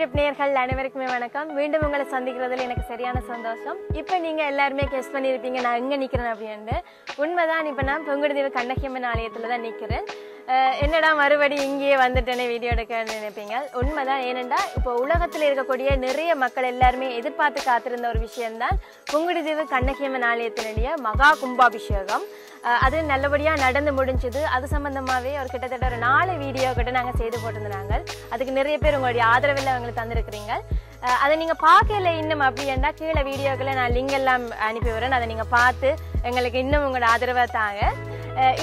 YouTube நேயர்கள் அனைவருக்குமே வணக்கம். மீண்டும் உங்களை சந்திக்கிறதுல எனக்கு சரியான சந்தோஷம். இப்போ நீங்க எல்லாருமே கெஸ் பண்ணியிருப்பீங்க நான் எங்க நிக்கிறேன் அப்படின்னு. உண்மைதான், இப்போ நான் பங்குடுதீவு கண்ணகியம்மன் ஆலயத்துல தான் நிக்கிறேன். என்னடா மறுபடி இங்கேயே வந்துட்டேனே வீடியோ எடுக்க நினைப்பீங்க. உண்மைதான். ஏனென்றா இப்போ உலகத்தில் இருக்கக்கூடிய நிறைய மக்கள் எல்லாருமே எதிர்பார்த்து காத்திருந்த ஒரு விஷயம்தான் பங்குடுதீவு கண்ணகியம்மன் ஆலயத்தினுடைய மகா கும்பாபிஷேகம். அது நல்லபடியா நடந்து முடிஞ்சது. அது சம்பந்தமாவே ஒரு கிட்டத்தட்ட ஒரு 4 வீடியோ கிட்ட நாங்க செய்து போட்டிருந்தாங்க. அதுக்கு நிறைய பேர் உங்களுடைய ஆதரவில் அவங்களுக்கு தந்திருக்கிறீங்க. அதை நீங்க பார்க்கல இன்னும் அப்படின்னா கீழே வீடியோக்களை நான் லிங்க் எல்லாம் அனுப்பி வரேன். அதை நீங்க பார்த்து எங்களுக்கு இன்னும் உங்களோட ஆதரவை தாங்க.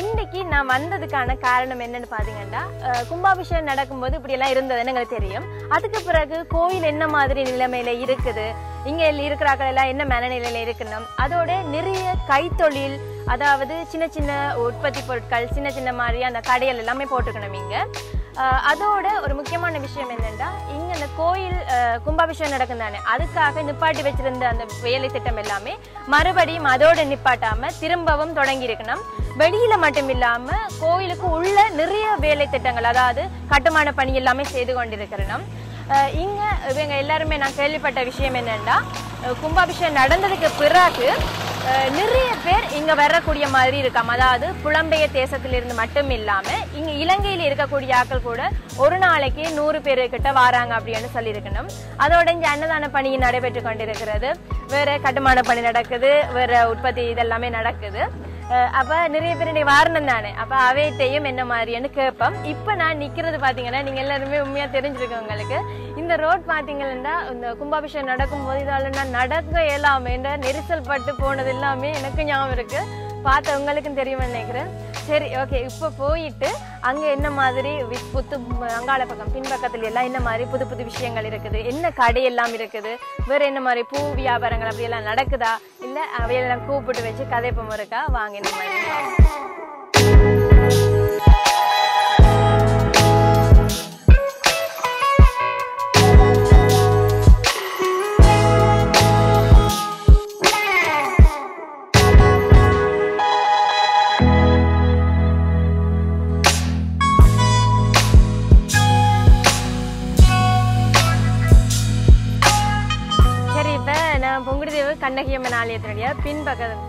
இன்னைக்கு நான் வந்ததுக்கான காரணம் என்னன்னு பாத்தீங்கன்னா, கும்பாபிஷேகம் நடக்கும்போது இப்படி எல்லாம் இருந்ததுன்னு எங்களுக்கு தெரியும். அதுக்கு பிறகு கோயில் என்ன மாதிரி நிலைமையில இருக்குது, இங்க இருக்கிறார்கள் எல்லாம் என்ன மனநிலையில இருக்கணும், அதோட நிறைய கைத்தொழில், அதாவது சின்ன சின்ன உற்பத்தி பொருட்கள், சின்ன சின்ன மாதிரி அந்த கடைகள் எல்லாமே போட்டுக்கணும் இங்க. அதோட ஒரு முக்கியமான விஷயம் என்னன்னா, இங்க அந்த கோயில் கும்பாபிஷேகம் நடக்கும் தானே, அதுக்காக நிப்பாட்டி வச்சிருந்த அந்த வேலை திட்டம் எல்லாமே மறுபடியும் அதோட நிப்பாட்டாம திரும்பவும் தொடங்கி இருக்கணும். வெளியில மட்டும் இல்லாம கோயிலுக்கு உள்ள நிறைய வேலை திட்டங்கள், அதாவது கட்டுமான பணி எல்லாமே செய்து கொண்டிருக்கிறோம். இங்க இவங்க எல்லாருமே நான் கேள்விப்பட்ட விஷயம் என்னன்னா, கும்பாபிஷேகம் நடந்ததுக்கு பிறகு நிறைய பேர் இங்க வரக்கூடிய மாதிரி இருக்காம, அதாவது புலம்பெயர் தேசத்திலிருந்து மட்டும் இல்லாம இங்க இலங்கையில இருக்கக்கூடிய ஆட்கள் கூட ஒரு நாளைக்கு 100 பேரு கிட்ட வராங்க அப்படின்னு சொல்லி இருக்கணும். அதோட இங்க அன்னதான பணி நடைபெற்று கொண்டிருக்கிறது, வேற கட்டுமான பணி நடக்குது, வேற உற்பத்தி இதெல்லாமே நடக்குது. அப்ப நிறைய பேருடைய வாரணம் தானே, அப்ப அவையத்தையும் என்ன மாதிரின்னு கேட்போம். இப்ப நான் நிக்கிறது பாத்தீங்கன்னா, நீங்க எல்லாருமே உண்மையா தெரிஞ்சிருக்கு உங்களுக்கு. இந்த ரோட் பாத்தீங்கன்னா, இந்த கும்பாபிஷேகம் நடக்கும் போது இதால நான் நடக்க இயலாம நெரிசல் பட்டு போனது எல்லாமே எனக்கு ஞாபகம் இருக்கு. பார்த்த உங்களுக்கும் தெரியுமா நினைக்கிறேன். சரி, ஓகே. இப்ப போயிட்டு அங்க என்ன மாதிரி புத்து அங்காள பக்கம் பின்பக்கத்துல எல்லாம் என்ன மாதிரி புது புது விஷயங்கள் இருக்குது, என்ன கடை எல்லாம் இருக்குது, வேற என்ன மாதிரி பூ வியாபாரங்கள் அப்படி எல்லாம் நடக்குதா, இல்ல அவையெல்லாம் கூப்பிட்டு வச்சு கதைப்பம் இருக்கா, வாங்க இந்த மாதிரி. பங்குடுதீவு கண்ணகியம்மன் ஆலயத்தினுடைய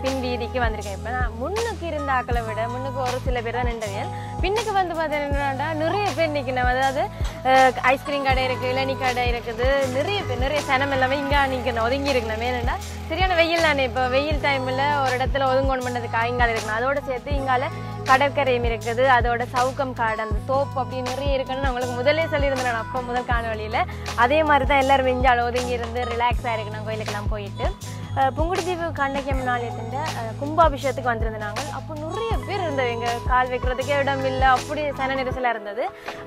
பின் வீதிக்கு வந்திருக்கேன். இப்ப நான் முன்னுக்கு இருந்த ஆக்களை விட முன்னுக்கு ஒரு சில பேர் தான் நின்றேன். பின்னுக்கு வந்து பார்த்தீங்கன்னா நிறைய பேர் நிக்கணும். அதாவது ஐஸ்கிரீம் கடை இருக்கு, இளநீ கடை இருக்குது, நிறைய பேர் நிறைய சனம் எல்லாமே இங்க நிக்கணும், ஒதுங்கி இருக்கணும். ஏன்னா சரியான வெயில் தானே, இப்ப வெயில் டைம்ல ஒரு இடத்துல ஒதுங்கோணும் பண்ணதுக்காக இங்கால இருக்கணும். அதோட சேர்த்து இங்கால கடற்கரையும் இருக்குது, அதோட சவுக்கம் காடு, அந்த தோப்பு அப்படி நிறைய இருக்குன்னு உங்களுக்கு முதலே சொல்லியிருந்தேன் அப்போ முதல் காணொலியில. அதே மாதிரி தான் எல்லாரும் வெஞ்சாலும் ஒதுங்கி இருந்து ரிலாக்ஸா இருக்கணும் கோயிலுக்கெல்லாம் போயிட்டு. பங்குடுதீவு கண்ணகியம்மன் ஆலயத்தின் கும்பாபிஷேகத்துக்கு வந்திருந்தாங்க. அப்போ நிறைய பேர் இருந்தது, எங்க கால் வைக்கிறதுக்கே இடம் இல்லை, அப்படி சன நெரிசலா இருந்தது.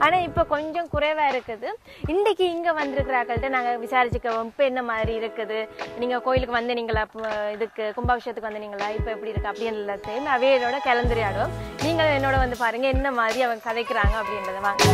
ஆனா இப்ப கொஞ்சம் குறைவா இருக்குது. இன்னைக்கு இங்க வந்திருக்கிறார்கள்ட்ட நாங்க விசாரிச்சுக்கோம், இப்ப என்ன மாதிரி இருக்குது, நீங்க கோயிலுக்கு வந்தீங்களா, இதுக்கு கும்பாபிஷேகத்துக்கு வந்தீங்களா, இப்ப எப்படி இருக்கு அப்படின்னு எல்லாத்தையும் அவையோட கலந்துரையாடுவோம். நீங்களும் என்னோட வந்து பாருங்க என்ன மாதிரி அவங்க கதைக்கிறாங்க அப்படின்றத. வாங்க.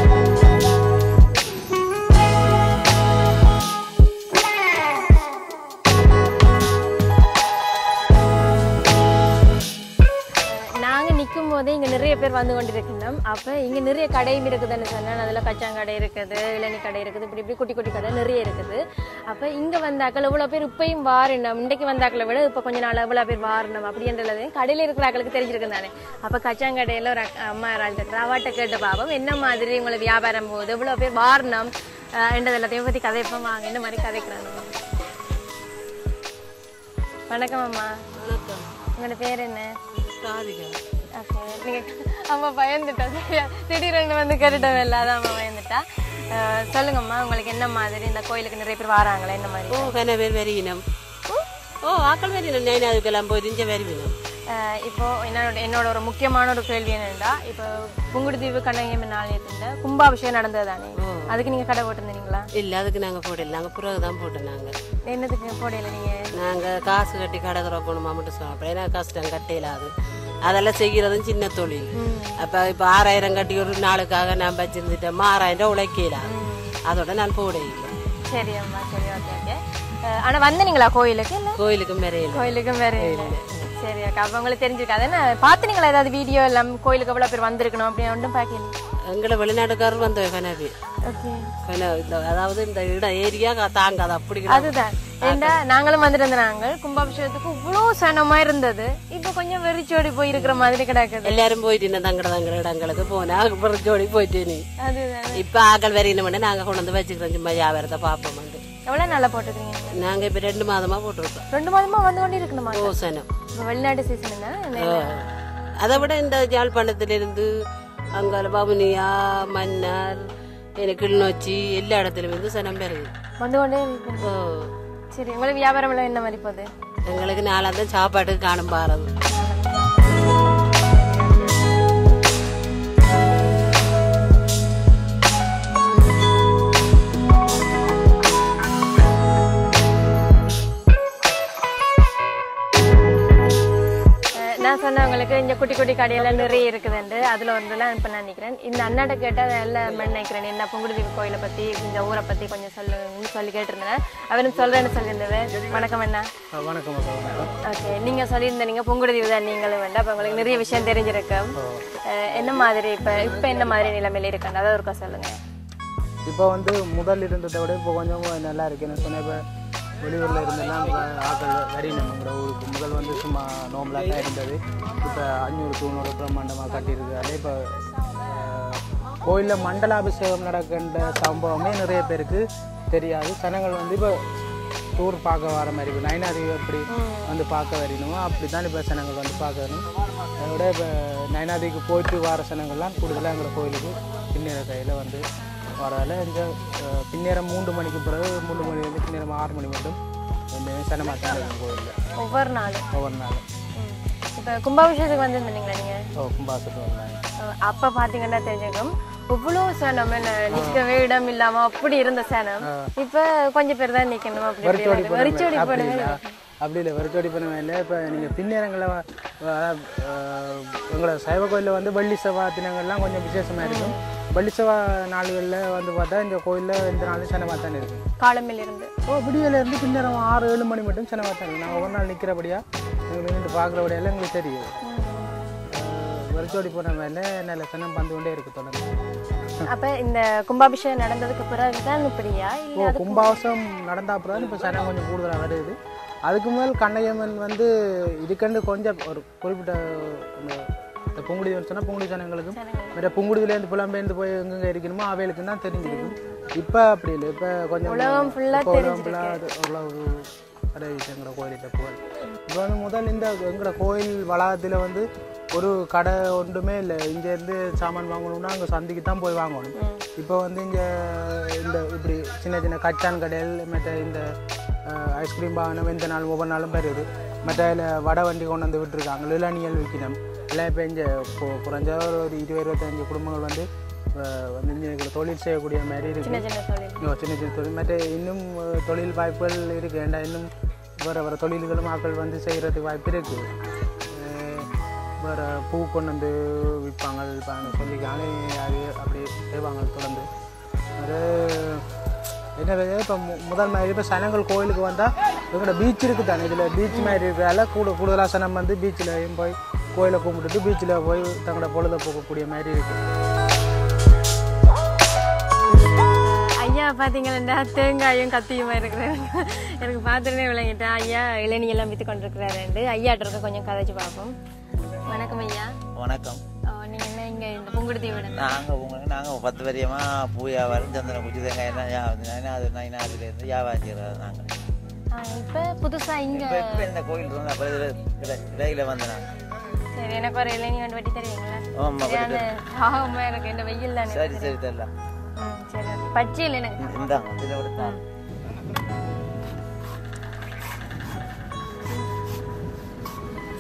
போதே இங்க நிறைய பேர் வந்து கொண்டிருக்கணும். அப்ப இங்க நிறைய கடையும் இருக்குதுன்னு சொன்னேன். அதுல கச்சாங்கடை இருக்குது, இளநீ கடை இருக்குது, இப்படி இப்படி குட்டி குட்டி கடை நிறைய இருக்குது. அப்ப இங்க வந்தாக்கள் இவ்வளவு பேர் இப்பயும் வாரணும், இன்றைக்கு வந்தாக்களை விட இப்ப கொஞ்ச நாள் இவ்வளவு பேர் வாரணும் அப்படின்றது கடையில இருக்கிற ஆக்களுக்கு தெரிஞ்சிருக்கு தானே. அப்ப கச்சாங்கடையில ஒரு அம்மா இருக்கிற அவாட்ட கேட்ட பாபம் என்ன மாதிரி உங்களை வியாபாரம் போகுது, இவ்வளவு பேர் வாரணும் என்றது எல்லாத்தையும் பத்தி கதைப்போம். வாங்க இந்த மாதிரி கதைக்கிறாங்க. வணக்கம் அம்மா. வணக்கம். உங்களோட பேர் என்ன? ராதிகா. நீங்க அம்மா பயந்துட்டா, திடீர்னு வந்து கேட்டுட்டோம் இல்லாதான் அம்மா பயந்துட்டா. சொல்லுங்கம்மா, உங்களுக்கு என்ன மாதிரி இந்த கோயிலுக்கு நிறைய பேர் வராங்களா, என்ன மாதிரி? கன பேர் வரியினம். ஆக்கள் வரியினம், நான் அதுக்கெல்லாம் போய் இங்கே வருவினம். இப்போ என்னோட ஒரு முக்கியமான ஒரு கேள்வி என்னன்னா, இப்போ பங்குடுதீவு கண்ணகியம்மன் ஆலயத்தின் கும்பாபிஷேகம் நடந்தது தானே, அதுக்கு நீங்க கடை போட்டிருந்தீங்களா? இல்ல, அதுக்கு நாங்க போடல, நாங்க பிறகுதான் போட்டோம். நாங்க என்னதுக்கு போடல? நீங்க நாங்க காசு கட்டி கடை திறக்கணுமா மட்டும் சொல்றோம். ஏன்னா கஷ்டம் கட்டையில அதெல்லாம் செய்யறதும் சின்ன தொழில். அப்ப இப்ப 6000 கட்டி ஒரு நாளுக்காக நான் வச்சிருந்துட்டேன், 6000 உழைக்கலாம், அதோட நான் போட இல்லை. சரி அம்மா, சரி, ஓகே ஓகே. ஆனா வந்தீங்களா கோயிலுக்கு? கோயிலுக்கும் வரையில. கோயிலுக்கும் வரையில. சரி அக்கா, அப்ப உங்களுக்கு தெரிஞ்சிருக்காது என்ன? பாத்துனீங்களா ஏதாவது வீடியோ எல்லாம் கோயிலுக்கு எவ்வளவு பேர் வந்திருக்கணும் அப்படின்னு ஒன்றும் பாக்கல? எங்களை வெளிநாட்டுக்காரர் வந்து கனவி அதாவது இந்த இடம் ஏரியா தாங்காது அப்படி அதுதான் ஏண்டா நாங்களும் வந்துட்டு நாங்கள் கும்பாபிஷேகத்துக்கு இவ்வளவு சனமா இருந்தது இப்ப கொஞ்சம் வெறிச்சோடி போய் இருக்கிற மாதிரி கிடக்குது. எல்லாரும் போயிட்டு தங்கட இடங்களுக்கு போனா வெறிச்சோடி போயிட்டு நீ இப்ப ஆக்கள் வரையின நாங்க கொண்டு வந்து வச்சுக்கிறோம் சும்மா வியாபாரத்தை பாப்போம். வந்து எவ்வளவு நல்லா போட்டுருக்கீங்க? நாங்க இப்ப 2 மாதமா போட்டிருக்கோம். 2 மாதமா வந்து கொண்டு இருக்கணுமா? சனம் வெளிநாட்டு சீசன். அதை விட இந்த யாழ்ப்பாணத்துல இருந்து அங்கால பவுனியா மன்னார் கிளிநொச்சி எல்லா இடத்துலயும் இருந்து சனம் பெறுது வந்து கொண்டே. சரி, உங்களுக்கு வியாபாரம் எல்லாம் என்ன மாதிரி போகுது? எங்களுக்கு நாளாந்தான் சாப்பாட்டுக்கு காணும் பாருது. நான் சொன்னவங்களுக்கு இந்த குட்டி குட்டி கடையெல்லாம் நிறைய இருக்குதுண்டு. அதுல ஒன்றுலாம் இப்ப நான் நினைக்கிறேன். இந்த அண்ணாட்ட கேட்டா எல்லாம் நினைக்கிறேன் என்ன புங்குடுதீவு கோயிலை பத்தி இந்த ஊரை பத்தி கொஞ்சம் சொல்லுங்கன்னு சொல்லி கேட்டிருந்தேன். அவரும் சொல்றேன்னு சொல்லியிருந்தது. வணக்கம் அண்ணா. வணக்கம். ஓகே, நீங்க சொல்லியிருந்த நீங்க புங்குடுதீவு தான் நீங்களும் வேண்டாம். அப்ப உங்களுக்கு நிறைய விஷயம் தெரிஞ்சிருக்கும். என்ன மாதிரி இப்ப என்ன மாதிரி நிலைமையில இருக்காங்க அதை ஒருக்கா சொல்லுங்க. இப்போ வந்து முதல் இருந்ததை விட இப்போ கொஞ்சம் நல்லா இருக்கு. என்ன சொன்னேன், இப்போ வெளியூரில் இருந்தெல்லாம் ஆக்கள் வரையணும் நம்மளோட ஊருக்கு. முதல் வந்து சும்மா நோம்பலாக தான் இருந்தது. இப்போ 500 தூணோட பிரம்மாண்டமாக கட்டியிருக்கு. அதே இப்போ கோயிலில் மண்டலாபிஷேகம் நடக்கின்ற சம்பவமே நிறைய பேருக்கு தெரியாது. ஜனங்கள் வந்து இப்போ டூர் பார்க்க வர மாதிரி இப்போ நயனாதேவி எப்படி வந்து பார்க்க வரணுமோ அப்படி தான் இப்போ ஜனங்கள் வந்து பார்க்கணும். அதை விட இப்போ நயனாதேவிக்கு போயிட்டு வர ஜனங்கள்லாம் கூடுதலாக எங்களோட கோயிலுக்கு பின்னேற கையில் வந்து வரதால் இந்த பின்னேரம் 3 மணிக்கு பிறகு 3 மணிலேருந்து பின்னேரம் 6 மணி மட்டும் சனமாக தான் இருக்கும் கோயிலில் ஒவ்வொரு நாள். இப்போ கும்பாபிஷேகத்துக்கு வந்துருந்தீங்களா நீங்கள்? கும்பாபிஷேகம் வந்தாங்க. அப்போ பார்த்தீங்கன்னா தெரிஞ்சுக்கும் இவ்வளோ சனம் நிற்கவே இடம் இல்லாம அப்படி இருந்த சனம் இப்போ கொஞ்சம் பேர் தான் நிற்கணும். அப்படி வரிச்சோடி போடுங்க அப்படி இல்லை, வரிச்சோடி பண்ணவே இல்லை. இப்போ நீங்கள் பின்னேரங்களை எங்களோட சைவ கோயிலில் வந்து வெள்ளி செவ்வாய் தினங்கள்லாம் கொஞ்சம் விசேஷமாக இருக்கும். வெள்ளி செவ்வாய் நாள்களில் வந்து பார்த்தா இந்த கோயிலில் இந்த நாள் சனமாக தான் இருக்கும். காலமில் இருந்து விடியிலேருந்து பின்னேரம் 6-7 மணி மட்டும் சனமாக தான் இருக்கும். நாங்கள் ஒரு நாள் நிற்கிறபடியா எங்களுக்கு நின்று பார்க்குறபடியெல்லாம் எங்களுக்கு தெரியும். வரிச்சோடி போன மேலே நல்ல சனம் வந்து கொண்டே இருக்கு தொடர்ந்து. அப்போ இந்த கும்பாபிஷேகம் நடந்ததுக்கு பிறகு தான் இப்படியா? இல்லை கும்பாபிஷேகம் நடந்த அப்புறம் இப்போ சனம் கொஞ்சம் கூடுதலாக வருது. அதுக்கு முதல் கண்ணையம்மன் வந்து இதுக்கண்டு கொஞ்சம் ஒரு குறிப்பிட்ட இந்த பொங்குடின்னு சொன்னால் பொங்குடி ஜனங்களுக்கும் மற்ற பொங்குடியிலேருந்து புலம்பெயர்ந்து போய் எங்கெங்கே இருக்கணுமோ அவைகளுக்கு தான் தெரிஞ்சிருக்கும். இப்போ அப்படி இல்லை, இப்போ கொஞ்சம் உலகம் ஃபுல்லாக ஓரளவு எங்களோட கோயிலிட்ட புகழ். இப்போ வந்து முதல் இந்த எங்களோட கோயில் வளாகத்தில் வந்து ஒரு கடை ஒன்றுமே இல்லை. இங்கேருந்து சாமான் வாங்கணும்னா அங்கே சந்திக்கு தான் போய் வாங்கணும். இப்போ வந்து இங்கே இந்த இப்படி சின்ன சின்ன கச்சான் கடைகள் மற்ற இந்த ஐஸ்கிரீம் வாகனம் எந்த நாளும் ஒவ்வொரு நாளும் வருது. மற்ற வடை வண்டி கொண்டு வந்து விட்டுருக்காங்க. இளநியல் விற்கணும் எல்லாம். இப்போ இங்கே குறைஞ்ச ஒரு 20-25 குடும்பங்கள் வந்து வந்து தொழில் செய்யக்கூடிய மாதிரி இருக்குது. சின்ன சின்ன தொழில் மற்ற இன்னும் தொழில் வாய்ப்புகள் இருக்குது. ஏண்டா இன்னும் வேறு தொழில்களும் ஆக்கள் வந்து செய்கிறதுக்கு வாய்ப்பு இருக்குது. வேறு பூ கொண்டு வந்து விற்பாங்க சொல்லிக்காங்க. அது அப்படி செய்வாங்க தொடர்ந்து. அது என்ன இப்போ முதல் மாதிரி இப்போ சனங்கள் கோயிலுக்கு வந்தால் எங்களோட பீச் இருக்குது தானே. இதில் பீச் மாதிரி இருக்கிறதால கூடுதலாக சனம் வந்து பீச்சில் போய் கோயிலை கும்பிட்டுட்டு பீச்சில் போய் தங்களோட பொழுதை போக்கக்கூடிய மாதிரி இருக்குது. ஐயா பார்த்தீங்கன்னா தேங்காயும் கத்தியுமா இருக்கிறேன். எனக்கு பார்த்துட்டே விளங்கிட்டேன். ஐயா இளநியெல்லாம் விற்று கொண்டிருக்கிறாரு. ஐயாட்ட இருக்க கொஞ்சம் கதைச்சு பார்ப்போம். வணக்கம் ஐயா. வணக்கம். நீங்கள் என்ன இங்கே இந்த புங்குடுதீவு விட? நாங்கள் 10 வருஷமாக பூ வியாபாரம் சந்தன குச்சி தேங்காய் அது நைனாதுலேருந்து வியாபாரம் செய்கிறது. நாங்கள் இப்போ புதுசாக இங்கே இப்போ இந்த கோயில் இருந்து அப்போ இடையில வந்து நாங்கள். சரி, எனக்கு ஒரு இளநீ ஒன்று வெட்டி தருவீங்களா? ஆமாம், எனக்கு இந்த வெயில் தானே. சரி சரி தரலாம். சரி, பச்சை இல்லை எனக்கு இந்தாங்க இதில் விடுத்தா.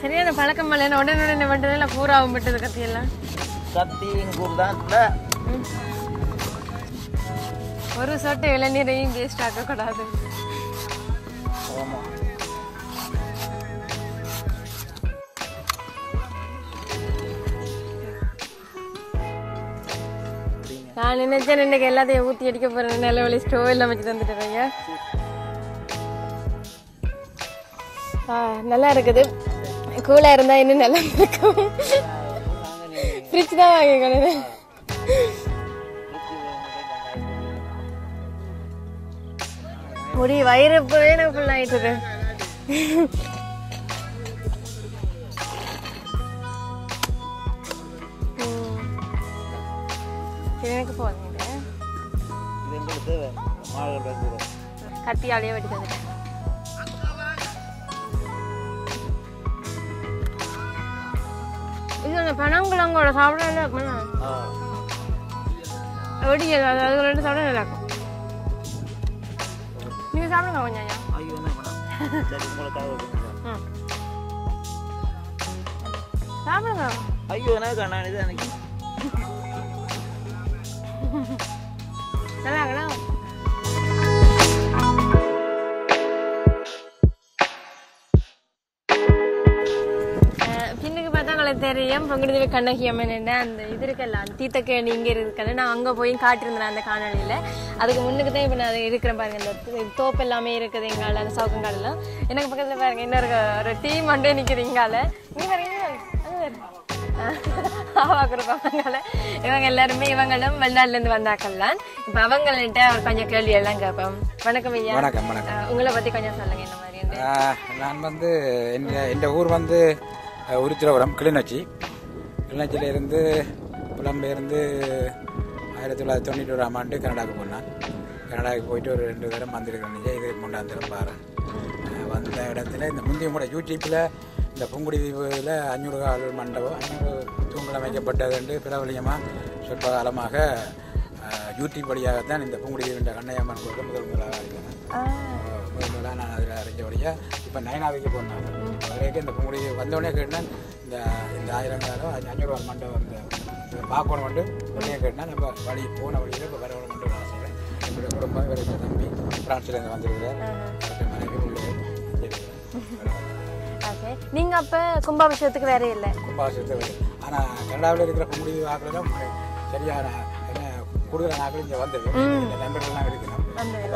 சரியான பழக்கம் இல்லை. உடனே பண்ணுறதுல பூராவும் விட்டது கத்தியெல்லாம். கத்தியும் கூறுதான் ஒரு சொட்டு இளநீரையும் வேஸ்ட் ஆக்கக்கூடாது. ஆமாம். நான் நினைச்சேன் இன்னைக்கு எல்லாத்தையும் ஊற்றி அடிக்க போறேன். நல்ல வழி ஸ்டோவ் எல்லாம் வச்சு தந்துட்டுறீங்க. நல்லா இருக்குது. கூலாக இருந்தால் இன்னும் நல்லா இருக்கும். ஃப்ரிட்ஜ் தான் வாங்கிக்கணும். முடி வயிறு போய் ஃபுல் ஆயிட்டுது. எனக்கு போதுங்க கத்தியாலேயே வெட்டி தந்துட்டேன். இது அந்த பனங்குழங்கோட சாப்பிட நல்லா இருக்குமா? வெடி அது ரெண்டு சாப்பிட நல்லா இருக்கும். நீங்க சாப்பிடுங்க கொஞ்சம் சாப்பிடுங்க. ஐயோ நான் இது எனக்கு நல்லா இருக்கணும். பின்னுக்கு பார்த்தா உங்களுக்கு தெரியும் பங்குடுதீவு கண்ணகி அம்மன் அந்த இது இருக்கல அந்த தீர்த்தக்கேணி இங்கே இருக்கல. நான் அங்கே போய் காட்டியிருந்தேன் அந்த காணொலியில். அதுக்கு முன்னுக்கு தான் இப்போ நான் இருக்கிறேன் பாருங்க. இந்த தோப்பு எல்லாமே இருக்குது எங்கால அந்த சவுக்கங்காலெல்லாம். எனக்கு பக்கத்தில் பாருங்க இன்னொரு ஒரு டீம் மண்டே நிற்குது இங்கால. இங்கே பாருங்க ஆவாக்குறப்பாங்கால. இவங்க எல்லாருமே இவங்களும் வெளிநாட்டிலேருந்து வந்தாக்கள்லாம். இப்போ அவங்கள்ட்ட கொஞ்சம் கேள்வி எல்லாம் கேட்போம். வணக்கம் ஐயா. வணக்கம் வணக்கம். உங்களை பற்றி கொஞ்சம் சொல்லுங்க என்ன மாதிரி. நான் வந்து என் ஊர் வந்து உருத்திரபுரம் கிளிநொச்சியிலிருந்து புலம்பெயர்ந்து 1991 ஆண்டு கனடாவுக்கு போனேன். கனடாவுக்கு போயிட்டு ஒரு 2 தரம் வந்திருக்கேன். இது 3ஆம் தரம் பாரு. வந்த இடத்துல இந்த முந்தைய கூட யூடியூப்பில் இந்த புங்குடுதீவில் 500 கால் மண்டபம் 500 தூண்கள் அமைக்கப்பட்டது பிரபலியமாக சொற்ப காலமாக யூடியூப் வழியாகத்தான் இந்த புங்குடுதீவு கண்ணையம்மன் கோயில் முதலாக முதலாக நான் அதில் அறிஞ்சபடியாக இப்போ நயனாவிக்கு போனாங்க. அதுக்கு இந்த புங்குடுதீவு வந்தோடனே கேட்டேன் இந்த 1000 காலம் 500 கால் மண்டபம் இந்த பார்க்கணும் வந்து உடனே கேட்டேன். நம்ம வழி போன வழியில் இப்போ வரவணும் கொண்டு நான் சொல்கிறேன். என்னுடைய குடும்பம் வேறு தம்பி பிரான்ஸ்லேருந்து வந்திருக்கிறேன். மனைவி உள்ளே நீங்க அப்ப கும்பாபிஷேகத்துக்கு வேற இல்லை? கும்பாபிஷேகத்துக்கு வேறு. ஆனால் கனடாவில் இருக்கிற புங்குடுதீவு ஆக்களும் சரியான கூடுதல் நாட்கள் இங்கே வந்தது. இந்த நண்பர்கள்லாம் இருக்கணும்.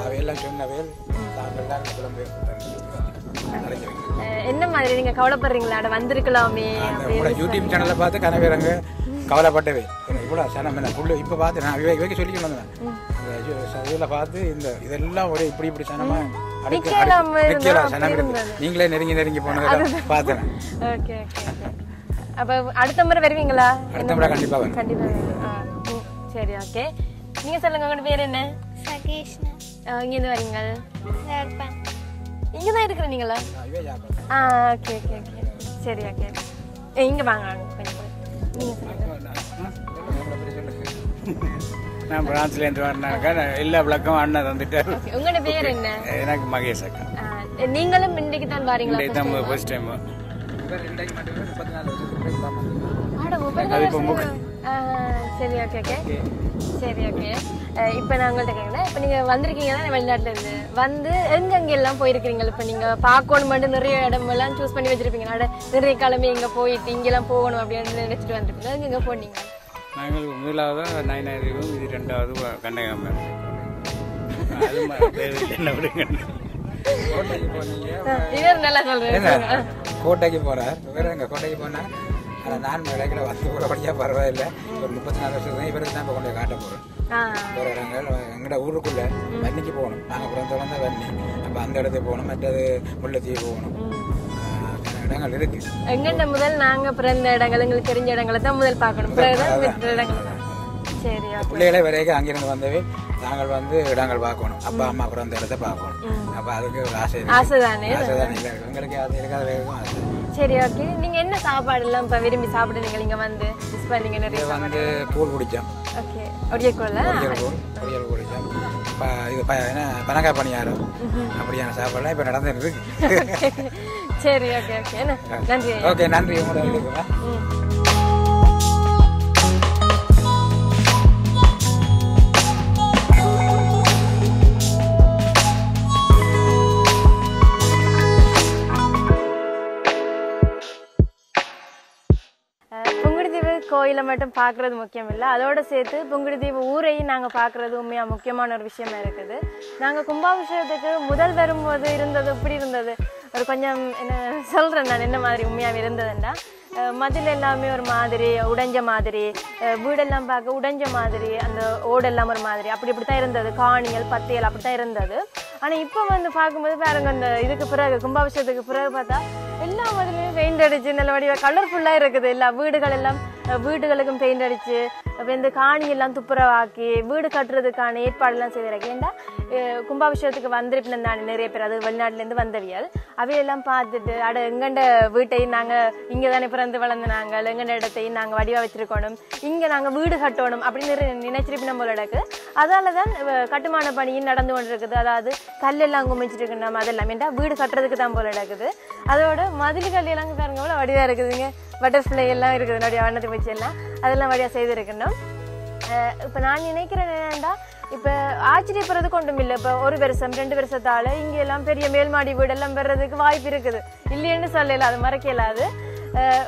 அவையெல்லாம் சொன்னவையில் தாங்கள் தான் புலம்பெயர் என்ன மாதிரி நீங்க கவலைப்படுறீங்களா வந்திருக்கலாமே? யூடியூப் சேனலை பார்த்து கனவேறங்க கவலைப்பட்டவே இவ்வளோ சனம் என்ன புள்ள இப்போ பார்த்து நான் வைக்க சொல்லிக்க வந்தேன். இதில் பார்த்து இதெல்லாம் ஒரே இப்படி சனமா சனம் இருக்கு. நீங்களே நெருங்கி போனதை பார்த்தேன். ஓகே அப்ப அடுத்த முறை வருவீங்களா? அடுத்த முறை கண்டிப்பா வரும். கண்டிப்பா. சரி ஓகே. நீங்க சொல்லுங்க உங்க பேர் என்ன? சகேஷ்னா. இங்க இருந்து வரீங்க? யாழ்ப்பாணம். இங்க தான் இருக்கிறீங்களா? ஓகே சரி ஓகே. இங்க வாங்க கொஞ்சம். நீங்க சொல்லுங்க. நான் பிரான்ஸ்லேருந்து வரேன்னாக்கா எல்லா விளக்கம் அண்ணன் தந்துட்டாரு. உங்களோட பேர் என்ன? எனக்கு மகேஷ் அக்கா. நீங்களும் இன்றைக்கு தான் வரீங்களா? First time. சரி ஓகே. இப்போ நான் உங்கள்கிட்ட கேட்குறேன். இப்போ நீங்கள் வந்திருக்கீங்கன்னா வெளிநாட்டிலேருந்து வந்து எங்கெங்கெல்லாம் போயிருக்கிறீங்க? இப்போ நீங்கள் பார்க்கணும் மட்டும் நிறைய இடமெல்லாம் சூஸ் பண்ணி வச்சுருப்பீங்க. நிறைய கிழமை இங்கே போயிட்டு இங்கெல்லாம் போகணும் அப்படின்னு நினச்சிட்டு வந்துருப்பீங்க. எங்கே போனீங்க? நாங்கள் முதலாவது நயனாதீவும், இது 2வது கண்ணகம்மன். இவர் நல்லா சொல்றேன். கோட்டைக்கு போறார். கோட்டைக்கு போனா நான் விலைகளை வந்து போறபடியா பரவாயில்லை. ஒரு 34 வருஷம் இவருக்கு தான் இப்போ கொண்டு காட்ட போறோம். ஒரு இடங்கள் எங்கட ஊருக்குள்ள வன்னிக்கு போகணும். நாங்கள் பிறந்தோம் தான் வன்னி. அப்போ அந்த இடத்துக்கு போகணும். மற்றது முல்லைத்தீவு போகணும். இடங்கள் இருக்கு. எங்கண்ட முதல் நாங்க பிறந்த இடங்கள் எங்களுக்கு தெரிஞ்ச இடங்களை தான் முதல் பார்க்கணும். சரி பிள்ளைகளே வரைக்கும் அங்கிருந்து வந்தவே நாங்கள் வந்து இடங்கள் பார்க்கணும். அப்பா அம்மா பிறந்த இடத்த பார்க்கணும். அப்போ அதுக்கு ஒரு ஆசைதானே எங்களுக்கு அது இருக்காத வேகம் ஆசை. சரி ஓகே. நீங்க என்ன சாப்பாடு எல்லாம் இப்ப விரும்பி சாப்பிடுறீங்க? நீங்க வந்து மிஸ் பண்ணீங்க நிறைய வந்து கூழ் குடிச்சோம். ஓகே. ஒடியக்கூழ பொரியல் குடிச்சோம். இது என்ன பனங்காய் பணியாரம் அப்படியான சாப்பாடுலாம் இப்போ நடந்துட்டு இருக்கு. சரி ஓகே நன்றி. ஓகே நன்றி. உங்களோட கோயிலை மட்டும் பார்க்கறது முக்கியம் இல்லை, அதோட சேர்த்து புங்குடுதீவு ஊரையும் நாங்கள் பார்க்கறது உண்மையாக முக்கியமான ஒரு விஷயமா இருக்குது. நாங்கள் கும்பாபிஷேகத்துக்கு முதல் வரும்போது இருந்தது இப்படி இருந்தது. ஒரு கொஞ்சம் என்ன சொல்கிறேன் நான் என்ன மாதிரி உண்மையாக இருந்ததுன்னா, மதில் எல்லாமே ஒரு மாதிரி உடைஞ்ச மாதிரி, வீடெல்லாம் பார்க்க உடைஞ்ச மாதிரி, அந்த ஓடெல்லாம் ஒரு மாதிரி அப்படி தான் இருந்தது. காணிகள் பத்தியல் அப்படி தான் இருந்தது. ஆனா இப்போ வந்து பார்க்கும்போது பாருங்க இந்த இதுக்கு பிறகு கும்பாபிஷேகத்துக்கு பிறகு பார்த்தா எல்லா மதிலையும் பெயிண்ட் அடிச்சு நல்ல வடிவா கலர்ஃபுல்லா இருக்குது. எல்லா வீடுகள் எல்லாம் வீடுகளுக்கும் பெயிண்ட் அடிச்சு இந்த காணி எல்லாம் துப்புரவாக்கி வீடு கட்டுறதுக்கான ஏற்பாடெல்லாம் செய்திருக்கேன். ஏன்டா கும்பாபிஷேகத்துக்கு வந்திருப்பேன் நான் நிறைய பேர், அது வெளிநாட்டுலேருந்து வந்தவியல் அவையெல்லாம் பார்த்துட்டு எங்கண்ட வீட்டையும் நாங்கள் இங்கே தானே பிறந்து வளர்ந்து நாங்கள் எங்கண்ட இடத்தையும் நாங்கள் வடிவாக வச்சிருக்கணும், இங்கே நாங்கள் வீடு கட்டணும் அப்படின்னு நினைச்சிருப்போம் நம்மளோடக்கு. அதால தான் கட்டுமான பணியும் நடந்து கொண்டு இருக்குது. அதாவது கல்லெல்லாம் குமிச்சிட்டு இருக்கு நம்ம அதெல்லாம் ஏன்டா வீடு கட்டுறதுக்கு தான் போல நடக்குது. அதோட மதில் கல் எல்லாம் பாருங்க எவ்வளோ வடிவாக இருக்குதுங்க, பட்டர்ஃப்ளை எல்லாம் இருக்குது நிறைய வண்ணத்தை வச்சு எல்லாம் அதெல்லாம் வழியாக செய்திருக்கணும். இப்போ நான் நினைக்கிறேன் என்னென்னா இப்போ ஆச்சரியப்படுறதுக்கு ஒன்றும் இல்லை. இப்போ 1 வருஷம் 2 வருஷத்தால் இங்கே எல்லாம் பெரிய மேல்மாடி வீடெல்லாம் பெறதுக்கு வாய்ப்பு இருக்குது, இல்லைன்னு சொல்லல, அது மறக்கலாது.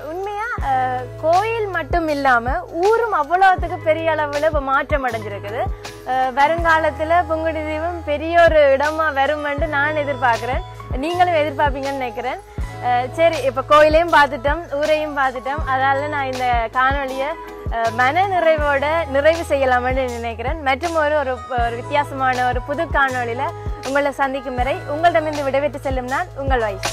உண்மையாக கோயில் மட்டும் இல்லாமல் ஊரும் அவ்வளோத்துக்கு பெரிய அளவில் இப்போ மாற்றம் அடைஞ்சிருக்குது. வருங்காலத்தில் புங்குடுதீவும் பெரிய ஒரு இடமா வருமென்று நான் எதிர்பார்க்குறேன், நீங்களும் எதிர்பார்ப்பீங்கன்னு நினைக்கிறேன். சரி, இப்போ கோயிலையும் பார்த்துட்டோம், ஊரையும் பார்த்துட்டோம். அதால நான் இந்த காணொலியை மன நிறைவோட நிறைவு செய்யலாம்னு நினைக்கிறேன். மற்றும் ஒரு வித்தியாசமான ஒரு புது காணொலியில் உங்களை சந்திக்கும் வரை உங்களிடமிருந்து விடைபெற்று செல்லும் நான் உங்கள் வயசு.